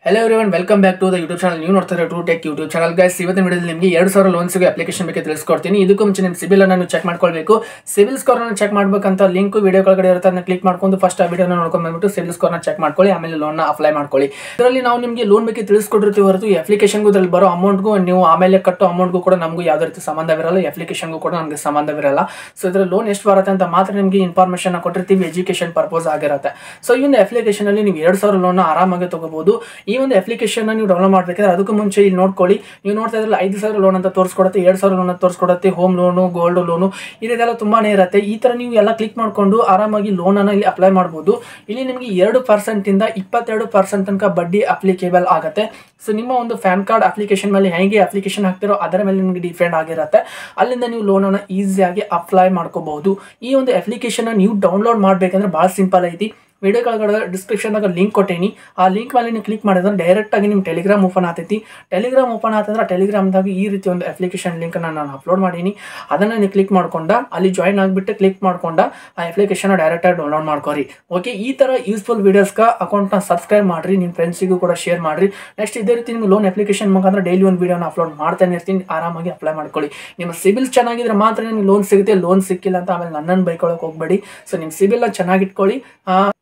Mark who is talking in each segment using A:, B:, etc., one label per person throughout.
A: Hello everyone, welcome back to the YouTube channel. ನೀವು ನೋಡ್ತಾ ಇರೋ two tech YouTube channel guys. ಇವತ್ತಿನ ವಿಡಿಯೋದಲ್ಲಿ ನಿಮಗೆ 2000 ಲೋನ್ಸ್ಗೆ ಅಪ್ಲಿಕೇಶನ್ ಬಗ್ಗೆ ತಿಳಿಸ್ಕೊಡ್ತೀನಿ. ಇದಕ್ಕೂ ಮುಂಚೆ ನಿಮ್ಮ ಸಿಬಿಲ್ ಅನ್ನು ಚೆಕ್ ಮಾಡ್ಕೊಳ್ಬೇಕು. ಸಿಬಿಲ್ ಸ್ಕೋರ್ ಅನ್ನು ಚೆಕ್ ಮಾಡಬೇಕಂತ ಲಿಂಕ್ ವಿಡಿಯೋ ಕೆಳಗಡೆ ಇರುತ್ತೆ, ಅದನ್ನ ಕ್ಲಿಕ್ ಮಾಡ್ಕೊಂಡು ಫಸ್ಟ್ ಆ ವಿಡಿಯೋನ ನೋಡ್ಕೊಂಡು ಬಂದ್ಬಿಟ್ಟು ಸಿಬಿಲ್ ಸ್ಕೋರ್ ನ ಚೆಕ್ ಮಾಡ್ಕೊಳ್ಳಿ, ಆಮೇಲೆ ಲೋನ್ ನ ಅಪ್ಲೈ ಮಾಡ್ಕೊಳ್ಳಿ. ಇದರಲ್ಲಿ ನಾವು ನಿಮಗೆ ಲೋನ್ ಬಗ್ಗೆ ತಿಳಿಸ್ಕೊಟ್ಟಿರ್ತೀವಿ ಹೊರತು ಅಪ್ಲಿಕೇಶನ್ಗೂ ಇದರಲ್ಲಿ ಬರೋ ಅಮೌಂಟ್ಗೂ ನೀವು ಆಮೇಲೆ ಕಟ್ಟೋ ಅಮೌಂಟ್ಗೂ ಕೂಡ ನಮಗೂ ಯಾವುದೇ ರೀತಿ ಸಂಬಂಧವಿರಲ್ಲ, ಅಪ್ಲಿಕೇಶನ್ಗೂ ಕೂಡ ನಮಗೆ ಸಂಬಂಧವಿರಲ್ಲ. ಸೊ ಇದರಲ್ಲಿ ಲೋನ್ ಎಷ್ಟು ಬರುತ್ತೆ ಅಂತ ಮಾತ್ರ ನಿಮಗೆ ಇನ್ಫಾರ್ಮೇಷನ್ ಕೊಟ್ಟಿರ್ತೀವಿ, ಎಜುಕೇಶನ್ ಪರ್ಪಸ್ ಆಗಿರುತ್ತೆ. ಸೊ ಈ ಒಂದು ಅಪ್ಲಿಕೇಶನ್ ಅಲ್ಲಿ ನೀವು 2000 ಲೋನ್ ಆರಾಮಾಗಿ ತಗೋಬಹುದು. ಈ ಒಂದು ಅಪ್ಲಿಕೇಶನ್ ನೀವು ಡೌನ್ಲೋಡ್ ಮಾಡಬೇಕಾದ್ರೆ ಅದಕ್ಕೂ ಮುಂಚೆ ಇಲ್ಲಿ ನೋಡ್ಕೊಳ್ಳಿ, ನೀವು ನೋಡ್ತಾ ಇದ್ರಲ್ಲಿ 5000 ಲೋನ್ ಅಂತ ತೋರಿಸ್ಕೊಡುತ್ತೆ, 2000 ಲೋನ್ ಅಂತ ತೋರಿಸ್ಕೊಡುತ್ತೆ, ಹೋಮ್ ಲೋನು, ಗೋಲ್ಡ್ ಲೋನು, ಇದೆಲ್ಲ ತುಂಬಾನೇ ಇರುತ್ತೆ. ಈ ತರ ನೀವು ಎಲ್ಲ ಕ್ಲಿಕ್ ಮಾಡ್ಕೊಂಡು ಆರಾಮಾಗಿ ಲೋನ್ ಅನ್ನ ಇಲ್ಲಿ ಅಪ್ಲೈ ಮಾಡಬಹುದು. ಇಲ್ಲಿ ನಿಮಗೆ 2% ಇಂದ 22% ತನಕ ಬಡ್ಡಿ ಅಪ್ಲಿಕೇಬಲ್ ಆಗುತ್ತೆ. ಸೊ ನಿಮ್ಮ ಒಂದು ಪ್ಯಾನ್ ಕಾರ್ಡ್ ಅಪ್ಲಿಕೇಶನ್ ಮೇಲೆ ಹೇಗೆ ಅಪ್ಲಿಕೇಶನ್ ಹಾಕ್ತಿರೋ ಅದರ ಮೇಲೆ ನಿಮಗೆ ಡಿಪೆಂಡ್ ಆಗಿರುತ್ತೆ. ಅಲ್ಲಿಂದ ನೀವು ಲೋನ್ ಅನ್ನ ಈಸಿಯಾಗಿ ಅಪ್ಲೈ ಮಾಡ್ಕೋಬಹುದು. ಈ ಒಂದು ಅಪ್ಲಿಕೇಶನ್ ನೀವು ಡೌನ್ಲೋಡ್ ಮಾಡಬೇಕಂದ್ರೆ ಬಹಳ ಸಿಂಪಲ್ ಐತಿ. ವಿಡಿಯೋ ಕೆಳಗಡೆ ಡಿಸ್ಕ್ರಿಪ್ಷನ್ದಾಗ ಲಿಂಕ್ ಕೊಟ್ಟೇನಿ, ಆ ಲಿಂಕ್ ಮೇಲೆ ನೀವು ಕ್ಲಿಕ್ ಮಾಡಿದ್ರೆ ಡೈರೆಕ್ಟ್ ಆಗಿ ನಿಮ್ಮ ಟೆಲಿಗ್ರಾಮ್ ಓಪನ್ ಆಗ್ತೈತಿ. ಟೆಲಿಗ್ರಾಮ್ ಓಪನ್ ಆತಂದ್ರೆ ಟೆಲಿಗ್ರಾಮ್ದಾಗ ಈ ರೀತಿ ಒಂದು ಅಪ್ಲಿಕೇಶನ್ ಲಿಂಕ್ ನಾನು ಅಪ್ಲೋಡ್ ಮಾಡೀನಿ. ಅದನ್ನ ನೀವು ಕ್ಲಿಕ್ ಮಾಡ್ಕೊಂಡ ಅಲ್ಲಿ ಜಾಯಿನ್ ಆಗಿಬಿಟ್ಟು ಕ್ಲಿಕ್ ಮಾಡ್ಕೊಂಡ ಆ ಅಪ್ಲಿಕೇಶನ್ ಡೈರೆಕ್ಟ್ ಆಗಿ ಡೌನ್ಲೋಡ್ ಮಾಡ್ಕೋರಿ. ಓಕೆ, ಈ ತರ ಯೂಸ್ಫುಲ್ ವಿಡಿಯೋಸ್ಗೆ ಅಕೌಂಟ್ನ ಸಬ್ಸ್ಕ್ರೈಬ್ ಮಾಡ್ರಿ, ನಿಮ್ಮ ಫ್ರೆಂಡ್ಸಿಗೂ ಕೂಡ ಶೇರ್ ಮಾಡ್ರಿ. ನೆಕ್ಸ್ಟ್ ಇದೇ ರೀತಿ ನಿಮ್ಗೆ ಲೋನ್ ಅಪ್ಲಿಕೇಶನ್ ಮುಖಾಂತರ ಡೈಲಿ ಒಂದು ವಿಡಿಯೋನ ಅಪ್ಲೋಡ್ ಮಾಡ್ತಾನೆ ಇರ್ತೀನಿ, ಆರಾಮಾಗಿ ಅಪ್ಲೈ ಮಾಡ್ಕೊಳ್ಳಿ. ನಿಮ್ಮ ಸಿಬಿಲ್ ಚೆನ್ನಾಗಿದ್ರೆ ಮಾತ್ರ ನಿಮ್ಗೆ ಲೋನ್ ಸಿಗುತ್ತೆ, ಲೋನ್ ಸಿಕ್ಕಿಲ್ಲ ಅಂತ ಆಮೇಲೆ ನನ್ನನ್ನು ಬೈಕೊಳ್ಳೋಕೆ ಹೋಗ್ಬೇಡಿ. ಸೊ ನಿಮ್ಮ ಸಿಬಿಲ್ ಚೆನ್ನಾಗಿಟ್ಕೊಳ್ಳಿ.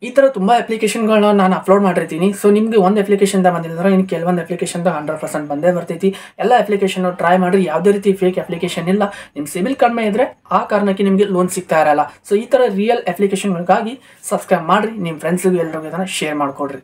A: ಈ ತರ ತುಂಬಾ ಅಪ್ಲಿಕೇಶನ್ಗಳನ್ನ ನಾನು ಅಪ್ಲೋಡ್ ಮಾಡಿರ್ತೀನಿ. ಸೊ ನಿಮ್ಗೆ ಒಂದು ಅಪ್ಲಿಕೇಶನ್ ಬಂದಿಲ್ಲ, ಇನ್ನು ಕೆಲವೊಂದು ಅಪ್ಲಿಕೇಶನ್ 100% ಬಂದೇ ಬರ್ತೈತಿ. ಎಲ್ಲ ಅಪ್ಲಿಕೇಶನ್ ಟ್ರೈ ಮಾಡಿ, ಯಾವುದೇ ರೀತಿ ಫೇಕ್ ಅಪ್ಲಿಕೇಶನ್ ಇಲ್ಲ. ನಿಮ್ಮ ಸಿಬಿಲ್ ಕಡಿಮೆ ಇದ್ರೆ ಆ ಕಾರಣಕ್ಕೆ ನಿಮಗೆ ಲೋನ್ ಸಿಗ್ತಾ ಇರಲ್ಲ. ಸೊ ಈ ತರ ರಿಯಲ್ ಅಪ್ಲಿಕೇಶನ್ಗಳಿಗಾಗಿ ಸಬ್ಸ್ಕ್ರೈಬ್ ಮಾಡ್ರಿ, ನಿಮ್ಮ ಫ್ರೆಂಡ್ಸ್ಗೂ ಎಲ್ಲರಿಗೂ ಇದನ್ನ ಶೇರ್ ಮಾಡ್ಕೊಡ್ರಿ.